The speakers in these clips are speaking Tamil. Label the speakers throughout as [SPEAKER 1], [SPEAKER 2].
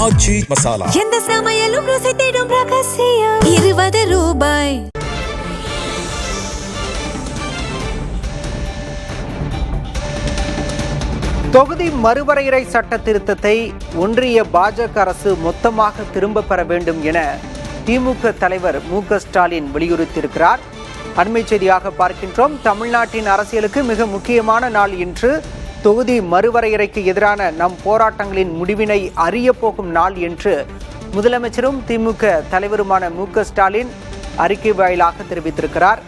[SPEAKER 1] ஆச்சி மசாலா.
[SPEAKER 2] எந்த சமையலும் ருசி தேடும் ரகசியம். 20 ரூபாய்.
[SPEAKER 3] தொகுதி மறுவரையறை சட்ட திருத்தத்தை ஒன்றிய பாஜக அரசு மொத்தமாக திரும்ப பெற வேண்டும் என திமுக தலைவர் மு.க.ஸ்டாலின் வலியுறுத்தியிருக்கிறார். அண்மை செய்தியாக பார்க்கின்றோம். தமிழ்நாட்டின் அரசியலுக்கு மிக முக்கியமான நாள் இன்று. தொகுதி மறுவரையறைக்கு எதிரான நம் போராட்டங்களின் முடிவினை அறிய போகும் நாள் என்று முதலமைச்சரும் திமுக தலைவருமான மு.க.ஸ்டாலின் அறிக்கை வாயிலாக தெரிவித்திருக்கிறார்.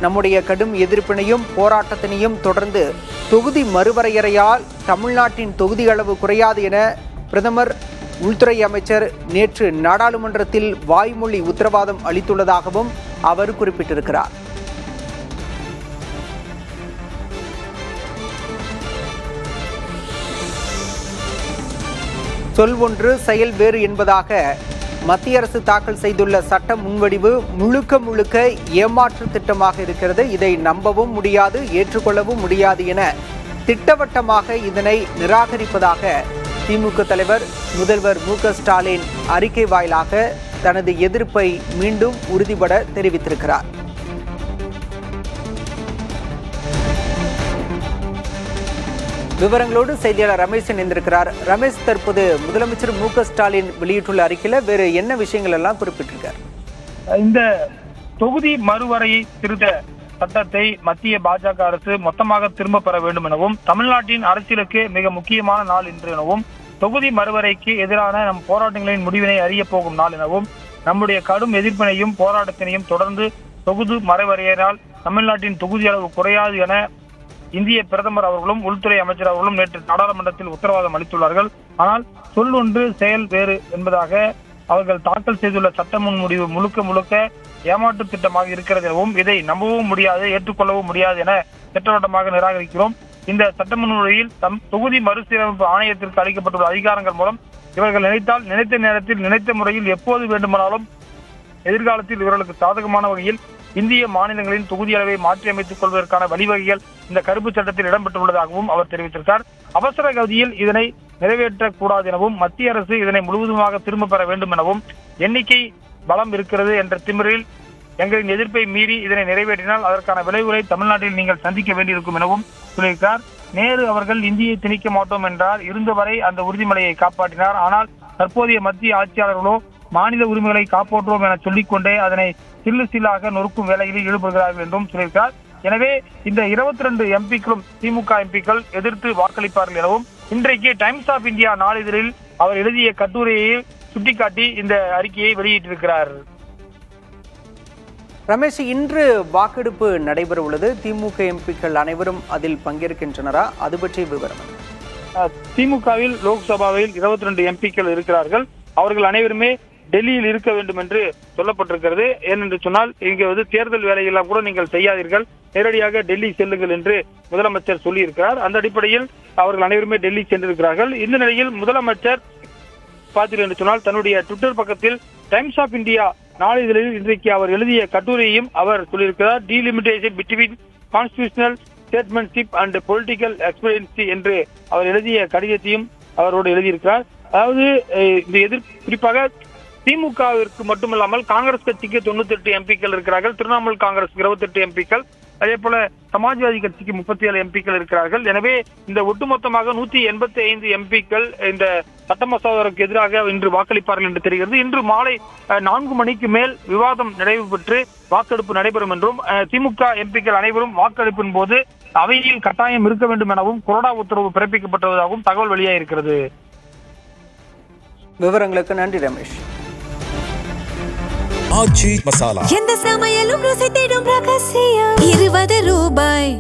[SPEAKER 3] நம்முடைய கடும் எதிர்ப்பினையும் போராட்டத்தினையும் தொடர்ந்து தொகுதி மறுவரையறையால் தமிழ்நாட்டின் தொகுதி அளவு குறையாது என பிரதமர் உள்துறை அமைச்சர் நேற்று நாடாளுமன்றத்தில் வாய்மொழி உத்தரவாதம் அளித்துள்ளதாகவும் அவர் குறிப்பிட்டிருக்கிறார். சொல் ஒன்று செயல் வேறு என்பதாக மத்திய அரசு தாக்கல் செய்துள்ள சட்ட முன்வடிவு முழுக்க ஏமாற்று திட்டமாக இருக்கிறது. இதை நம்பவும் முடியாது, ஏற்றுக்கொள்ளவும் முடியாது என திட்டவட்டமாக இதனை நிராகரிப்பதாக திமுக தலைவர் முதல்வர் மு.க.ஸ்டாலின் அறிக்கை வாயிலாக தனது எதிர்ப்பை மீண்டும் உறுதிபட தெரிவித்திருக்கிறார். விவரங்களோடு செய்தியாளர் ரமேஷ் இணைந்திருக்கிறார். ரமேஷ், தற்போது முதலமைச்சர் மு.க.ஸ்டாலின் வெளியிட்டுள்ள அறிக்கையில வேறு என்ன விஷயங்கள் எல்லாம் குறிப்பிட்டிருக்கார்?
[SPEAKER 4] இந்த தொகுதி மறுவரை திருத்த சட்டத்தை மத்திய பாஜக அரசு மொத்தமாக திரும்ப பெற வேண்டும் எனவும் தமிழ்நாட்டின் அரசியலுக்கு மிக முக்கியமான நாள் இன்று எனவும் தொகுதி மறுவரைக்கு எதிரான நம் போராட்டங்களின் முடிவினை அறிய போகும் நாள் எனவும் நம்முடைய கடும் எதிர்ப்பினையும் போராட்டத்தினையும் தொடர்ந்து தொகுதி மறுவரையினால் தமிழ்நாட்டின் தொகுதி அளவு குறையாது என இந்திய பிரதமர் அவர்களும் உள்துறை அமைச்சர் அவர்களும் நேற்று நாடாளுமன்றத்தில் உத்தரவாதம் அளித்துள்ளார்கள். ஆனால் சொல் ஒன்று செயல் வேறு என்பதாக அவர்கள் தாக்கல் செய்துள்ள சட்ட முன்வடிவு முழுக்க ஏமாற்று திட்டமாக இருக்கிறது எனவும் இதை நம்பவும் முடியாது, ஏற்றுக்கொள்ளவும் முடியாது என திட்டவட்டமாக நிராகரிக்கிறோம். இந்த சட்ட முன்வடிவில் தொகுதி மறுசீரமைப்பு ஆணையத்திற்கு அளிக்கப்பட்டுள்ள அதிகாரங்கள் மூலம் இவர்கள் நினைத்தால் நினைத்த நேரத்தில் நினைத்த முறையில் எப்போது வேண்டுமானாலும் எதிர்காலத்தில் இவர்களுக்கு சாதகமான வகையில் இந்திய மாநிலங்களின் தொகுதி அளவை மாற்றியமைத்துக் கொள்வதற்கான வழிவகைகள் இந்த கருப்பு சட்டத்தில் இடம்பெற்றுள்ளதாகவும் அவர் தெரிவித்திருக்கார். அவசர கதியில் இதனை நிறைவேற்றக்கூடாது எனவும் மத்திய அரசு இதனை முழுவதுமாக திரும்ப பெற வேண்டும் எனவும் எண்ணிக்கை பலம் இருக்கிறது என்ற திமிரில் எங்களின் எதிர்ப்பை மீறி இதனை நிறைவேற்றினால் அதற்கான விளைவுகளை தமிழ்நாட்டில் நீங்கள் சந்திக்க வேண்டியிருக்கும் எனவும் சொல்லியிருக்கார். நேரு அவர்கள் இந்தியை திணிக்க மாட்டோம் என்றார். இருந்தவரை அந்த உறுதிமொழியை காப்பாற்றினார். ஆனால் தற்போதைய மத்திய ஆட்சியாளர்களோ மாநில உரிமைகளை காப்பாற்றுவோம் என சொல்லிக்கொண்டே அதனை சில்லாக நொறுக்கும் வேலைகளில் ஈடுபடுகிறார்கள் என்றும் சொல்லியிருக்கிறார். எனவே இந்த 22 எம்பிக்களும் திமுக எம்பிக்கள் எதிர்த்து வாக்களிப்பார்கள் எனவும் இன்றைக்கு டைம்ஸ் ஆஃப் இந்தியா நாளிதழில் அவர் எழுதிய கட்டுரையை சுட்டிக்காட்டி இந்த அறிக்கையை வெளியிட்டிருக்கிறார்.
[SPEAKER 3] ரமேஷ், இன்று வாக்கெடுப்பு நடைபெற உள்ளது. திமுக எம்பிக்கள் அனைவரும் அதில் பங்கேற்கின்றனரா? அது பற்றிய விவரம்.
[SPEAKER 4] திமுகவில் லோக்சபாவில் 22 எம்பிக்கள் இருக்கிறார்கள். அவர்கள் அனைவருமே டெல்லியில் இருக்க வேண்டும் என்று சொல்லப்பட்டிருக்கிறது. ஏனென்று சொன்னால் இங்கே தேர்தல் வேலையெல்லாம் கூட நீங்கள் செய்யாதீர்கள், நேரடியாக டெல்லி செல்லுங்கள் என்று முதலமைச்சர் சொல்லியிருக்கிறார். அந்த அடிப்படையில் அவர்கள் அனைவருமே டெல்லி சென்றிருக்கிறார்கள். இந்த நிலையில் முதலமைச்சர் பார்த்தீர்கள் என்று சொன்னால் தன்னுடைய ட்விட்டர் பக்கத்தில் டைம்ஸ் ஆஃப் இந்தியா நாளிதழில் இன்றைக்கு அவர் எழுதிய கட்டுரையையும் அவர் சொல்லியிருக்கிறார். Delimitation between constitutional statesmanship and political expediency என்று அவர் எழுதிய கடிதத்தையும் அவரோடு எழுதியிருக்கிறார். அதாவது இந்த குறிப்பாக திமுகவிற்கு மட்டுமல்லாமல் காங்கிரஸ் கட்சிக்கு 98 எம்பிக்கள் இருக்கிறார்கள், திரிணாமுல் காங்கிரஸ் 28 எம்பிக்கள், அதே போல சமாஜ்வாதி கட்சிக்கு 37 எம்பிக்கள் இருக்கிறார்கள். எனவே இந்த ஒட்டுமொத்தமாக 185 எம்பிக்கள் இந்த சட்ட மசோதாவுக்கு எதிராக இன்று வாக்களிப்பார்கள் என்று தெரிகிறது. இன்று மாலை 4 மணிக்கு மேல் விவாதம் நிறைவு பெற்று வாக்கெடுப்பு நடைபெறும் என்றும் திமுக எம்பிக்கள் அனைவரும் வாக்கெடுப்பின் போது அவையில் கட்டாயம் இருக்க வேண்டும் எனவும் கொறடா உத்தரவு பிறப்பிக்கப்பட்டுள்ளதாகவும் தகவல் வெளியாகிருக்கிறது.
[SPEAKER 3] விவரங்களுக்கு நன்றி ரமேஷ்.
[SPEAKER 1] ஆச்சி மசாலா.
[SPEAKER 2] எந்த சமையலும் ருசி தேடும் ரகசியம். 20 ரூபாய்.